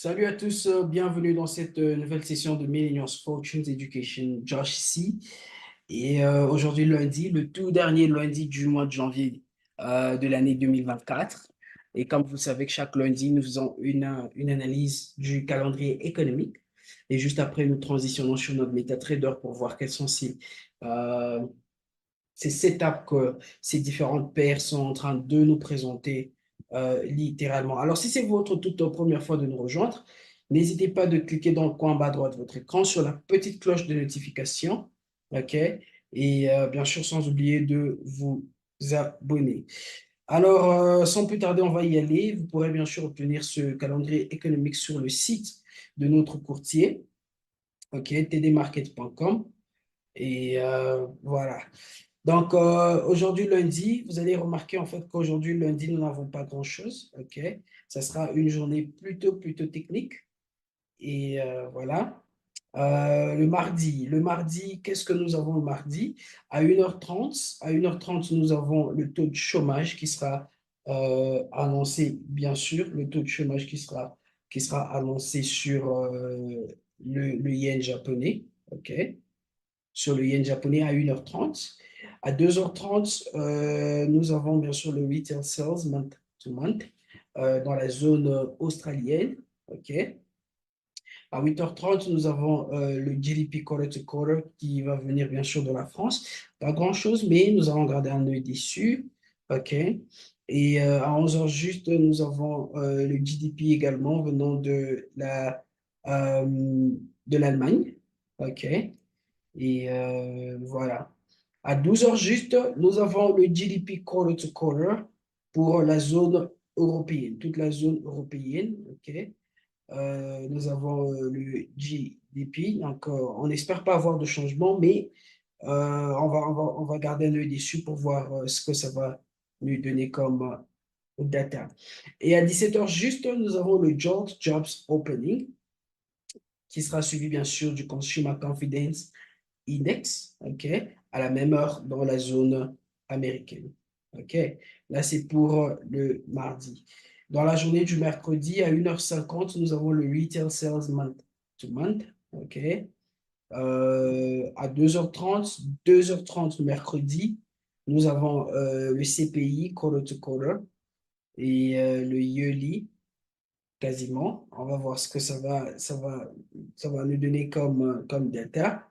Salut à tous, bienvenue dans cette nouvelle session de Millennials Fortunes Education. Josh ici. Et aujourd'hui, lundi, le tout dernier lundi du mois de janvier de l'année 2024. Et comme vous savez que chaque lundi, nous faisons une analyse du calendrier économique. Et juste après, nous transitionnons sur notre MetaTrader pour voir quelles sont euh, ces étapes que ces différentes paires sont en train de nous présenter littéralement. Alors, si c'est votre toute première fois de nous rejoindre, n'hésitez pas de cliquer dans le coin en bas à droite de votre écran sur la petite cloche de notification, OK? Et bien sûr, sans oublier de vous abonner. Alors, sans plus tarder, on va y aller. Vous pourrez bien sûr obtenir ce calendrier économique sur le site de notre courtier, OK, tdmarket.com. Et voilà. Donc, aujourd'hui, lundi, vous allez remarquer en fait qu'aujourd'hui, lundi, nous n'avons pas grand-chose. OK? Ça sera une journée plutôt technique. Et voilà. Le mardi, qu'est-ce que nous avons le mardi? À 1h30, nous avons le taux de chômage qui sera annoncé, bien sûr, le taux de chômage qui sera annoncé sur le yen japonais. OK? Sur le yen japonais à 1h30. À 2h30, nous avons bien sûr le retail sales month to month dans la zone australienne. OK. À 8h30, nous avons le GDP quarter to quarter qui va venir bien sûr de la France. Pas grand-chose, mais nous allons garder un œil dessus. OK. Et à 11h juste, nous avons le GDP également venant de l'Allemagne. OK. Et voilà. À 12h juste, nous avons le GDP quarter to quarter pour la zone européenne, toute la zone européenne. OK. Nous avons le GDP. Donc, on n'espère pas avoir de changement, mais on va garder un œil dessus pour voir ce que ça va nous donner comme data. Et à 17h juste, nous avons le Jobs Opening, qui sera suivi bien sûr du Consumer Confidence Index, OK, à la même heure dans la zone américaine. OK, là, c'est pour le mardi. Dans la journée du mercredi, à 1h50, nous avons le Retail Sales Month to Month. OK. À 2h30 mercredi, nous avons le CPI quarter to quarter et le yearly quasiment. On va voir ce que ça va nous donner comme data,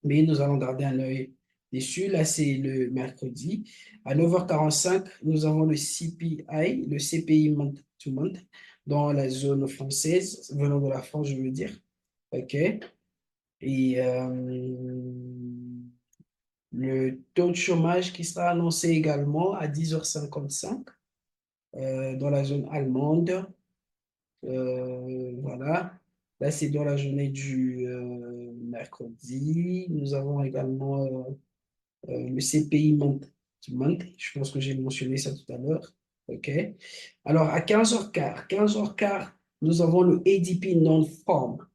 mais nous allons garder un œil dessus. Là, c'est le mercredi. À 9h45, nous avons le CPI, le CPI month to month, dans la zone française, venant de la France, je veux dire. OK. Et le taux de chômage qui sera annoncé également à 10h55 dans la zone allemande. Voilà. Là, c'est dans la journée du mercredi. Nous avons également le CPI month to month. Je pense que j'ai mentionné ça tout à l'heure. OK. Alors, à 15h15, nous avons le ADP non-farm.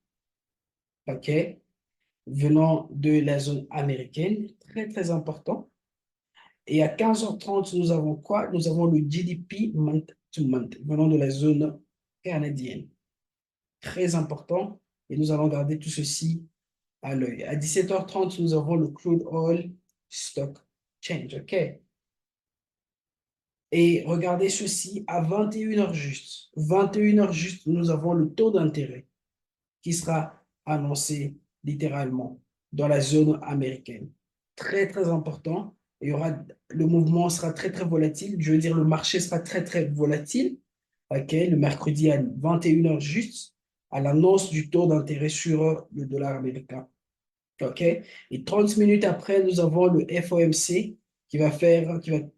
OK. Venant de la zone américaine. Très important. Et à 15h30, nous avons quoi? Nous avons le GDP month to month, venant de la zone canadienne. Très important. Et nous allons garder tout ceci à l'œil. À 17h30, nous avons le crude oil stock change. OK? Et regardez ceci à 21h juste. 21h juste, nous avons le taux d'intérêt qui sera annoncé littéralement dans la zone américaine. Très important. Il y aura, le mouvement sera très volatile. Je veux dire, le marché sera très volatile. OK? Le mercredi à 21h juste, à l'annonce du taux d'intérêt sur le dollar américain. OK? Et 30 minutes après, nous avons le FOMC qui va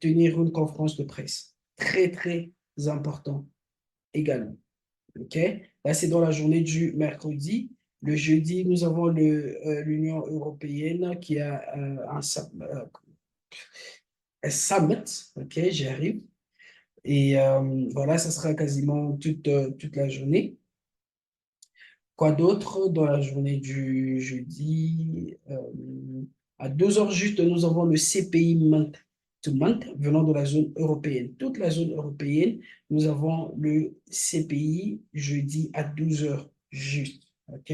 tenir une conférence de presse. Très important également. OK? Là, c'est dans la journée du mercredi. Le jeudi, nous avons l'Union européenne qui a un summit. OK? J'y arrive. Et voilà, ça sera quasiment toute la journée. Quoi d'autre dans la journée du jeudi? À 2h juste, nous avons le CPI month to month venant de la zone européenne. Toute la zone européenne, nous avons le CPI jeudi à 12 heures juste. OK?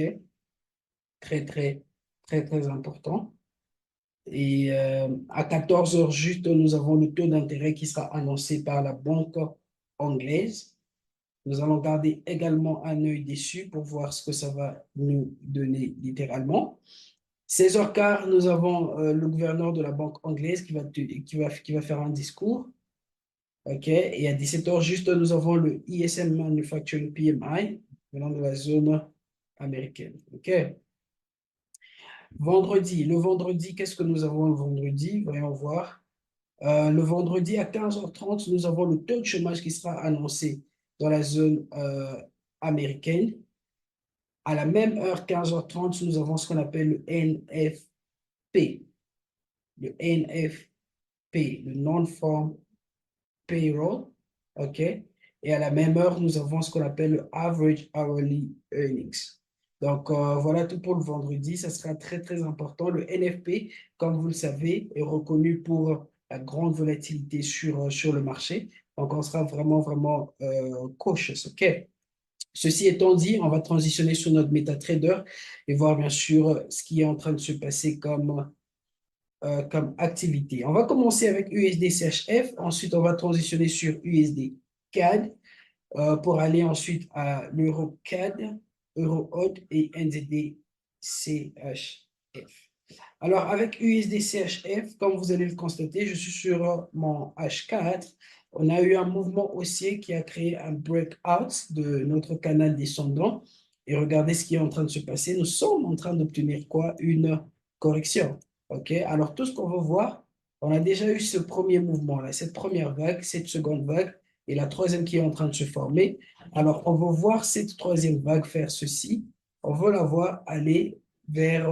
Très, très, très, très important. Et à 14 heures juste, nous avons le taux d'intérêt qui sera annoncé par la banque anglaise. Nous allons garder également un œil dessus pour voir ce que ça va nous donner littéralement. 16h15, nous avons le gouverneur de la banque anglaise qui va faire un discours. OK? Et à 17h juste, nous avons le ISM Manufacturing PMI venant de la zone américaine. OK? Vendredi. Le vendredi, qu'est-ce que nous avons le vendredi? Voyons voir. Le vendredi à 15h30, nous avons le taux de chômage qui sera annoncé dans la zone américaine. À la même heure, 15h30, nous avons ce qu'on appelle le NFP. Le NFP, le Non-Farm Payroll. OK? Et à la même heure, nous avons ce qu'on appelle le Average Hourly Earnings. Donc, voilà tout pour le vendredi. Ça sera très, très important. Le NFP, comme vous le savez, est reconnu pour la grande volatilité sur le marché. Donc, on sera vraiment, vraiment cautious. OK? Ceci étant dit, on va transitionner sur notre MetaTrader et voir bien sûr ce qui est en train de se passer comme activité. On va commencer avec USD CHF, ensuite on va transitionner sur USD CAD pour aller ensuite à l'euro CAD, euro HOD et NZD CHF. Alors avec USD CHF, comme vous allez le constater, je suis sur mon H4. On a eu un mouvement haussier qui a créé un breakout de notre canal descendant. Et regardez ce qui est en train de se passer. Nous sommes en train d'obtenir quoi? Une correction. OK? Alors, tout ce qu'on veut voir, on a déjà eu ce premier mouvement-là, cette première vague, cette seconde vague et la troisième qui est en train de se former. Alors, on veut voir cette troisième vague faire ceci. On veut la voir aller vers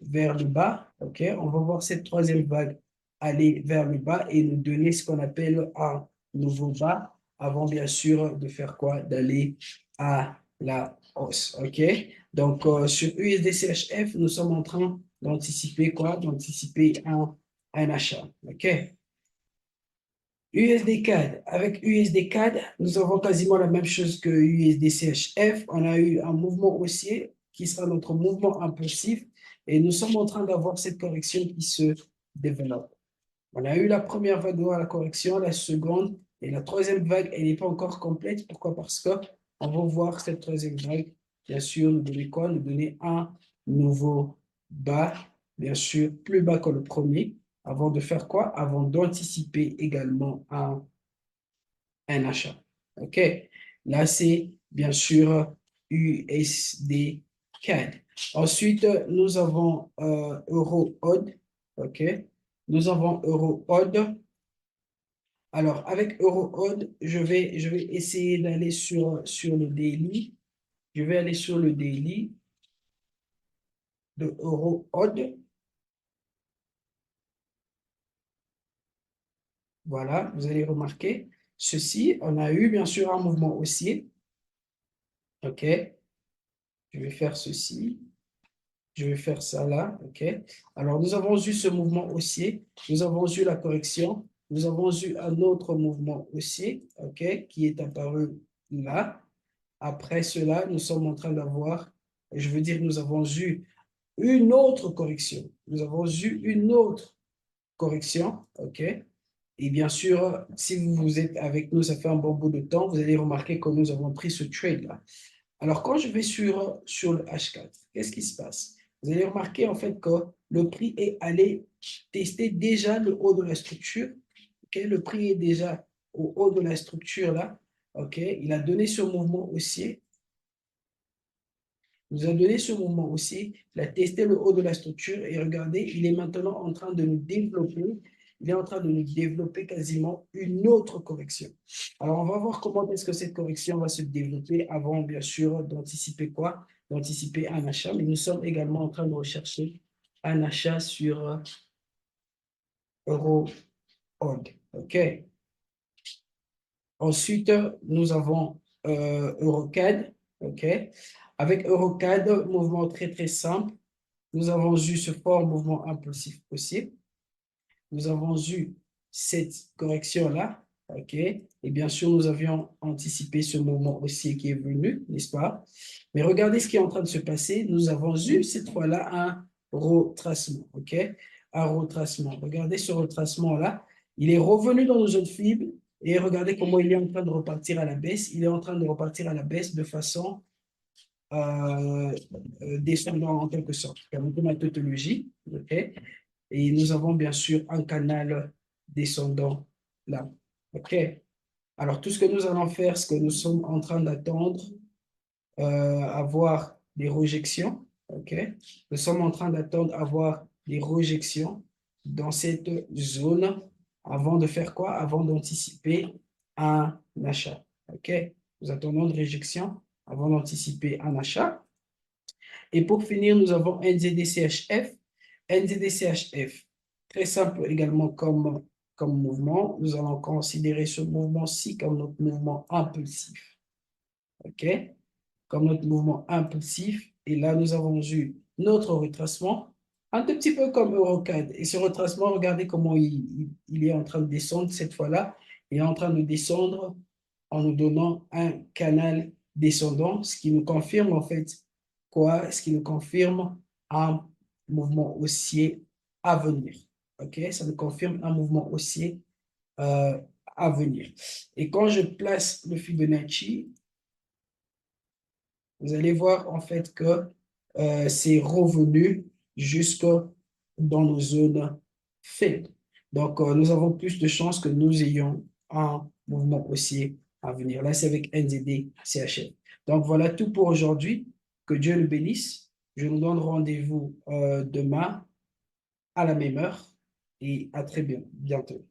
le bas. OK? On va voir cette troisième vague aller vers le bas et nous donner ce qu'on appelle un nouveau bas avant, bien sûr, de faire quoi? D'aller à la hausse. OK? Donc, sur USD-CHF, nous sommes en train d'anticiper quoi? D'anticiper un achat. OK? USD-CAD. Avec USD-CAD, nous avons quasiment la même chose que USD-CHF. On a eu un mouvement haussier qui sera notre mouvement impulsif et nous sommes en train d'avoir cette correction qui se développe. On a eu la première vague de la correction, la seconde et la troisième vague, elle n'est pas encore complète. Pourquoi? Parce qu'on va voir cette troisième vague, bien sûr, nous donner quoi? Nous donner un nouveau bas, bien sûr, plus bas que le premier, avant de faire quoi? Avant d'anticiper également un achat. OK? Là, c'est bien sûr USD CAD. Ensuite, nous avons Euro HOD. OK? Nous avons Euro HOD. Alors, avec Euro HOD, je vais essayer d'aller sur le daily. Je vais aller sur le daily de Euro HOD. Voilà, vous allez remarquer ceci. On a eu bien sûr un mouvement haussier. OK? Je vais faire ceci. Je vais faire ça là. OK? Alors, nous avons eu ce mouvement haussier. Nous avons eu la correction. Nous avons eu un autre mouvement haussier, OK, qui est apparu là. Après cela, nous sommes en train d'avoir, je veux dire, nous avons eu une autre correction. Nous avons eu une autre correction, OK? Et bien sûr, si vous êtes avec nous, ça fait un bon bout de temps, vous allez remarquer que nous avons pris ce trade-là. Alors, quand je vais sur le H4, qu'est-ce qui se passe? Vous allez remarquer en fait que le prix est allé tester déjà le haut de la structure. OK? Le prix est déjà au haut de la structure là. OK? Il a donné ce mouvement haussier. Nous a donné ce mouvement aussi, il a testé le haut de la structure et regardez, il est maintenant en train de nous développer, il est en train de nous développer quasiment une autre correction. Alors, on va voir comment est-ce que cette correction va se développer avant, bien sûr, d'anticiper quoi? D'anticiper un achat, mais nous sommes également en train de rechercher un achat sur Euro Hold. OK. Ensuite, nous avons EuroCAD. OK. Avec EuroCAD, mouvement très, très simple. Nous avons eu ce fort mouvement impulsif possible. Nous avons eu cette correction-là, OK? Et bien sûr, nous avions anticipé ce mouvement haussier qui est venu, n'est-ce pas? Mais regardez ce qui est en train de se passer. Nous avons eu cette fois-là un retracement, OK? Un retracement. Regardez ce retracement-là. Il est revenu dans nos zones faibles et regardez comment il est en train de repartir à la baisse. Il est en train de repartir à la baisse de façon descendant en quelque sorte. Comme ma tautologie, OK? Et nous avons bien sûr un canal descendant là. OK? Alors, tout ce que nous allons faire, ce que nous sommes en train d'attendre, avoir des rejections. OK? Nous sommes en train d'attendre avoir des rejections dans cette zone avant de faire quoi? Avant d'anticiper un achat. OK? Nous attendons de réjection avant d'anticiper un achat. Et pour finir, nous avons NZDCHF. NZDCHF, très simple également comme mouvement. Nous allons considérer ce mouvement-ci comme notre mouvement impulsif. OK? Comme notre mouvement impulsif. Et là, nous avons eu notre retracement, un tout petit peu comme Eurocad. Et ce retracement, regardez comment il est en train de descendre cette fois-là. Il est en train de descendre en nous donnant un canal descendant, ce qui nous confirme en fait quoi? Ce qui nous confirme un mouvement haussier à venir. OK? Ça nous confirme un mouvement haussier à venir. Et quand je place le Fibonacci, vous allez voir en fait que c'est revenu jusque dans nos zones faibles. Donc, nous avons plus de chances que nous ayons un mouvement haussier à venir. Là, c'est avec NZD, CHF. Donc, voilà tout pour aujourd'hui. Que Dieu le bénisse. Je nous donne rendez-vous demain à la même heure et à très bientôt.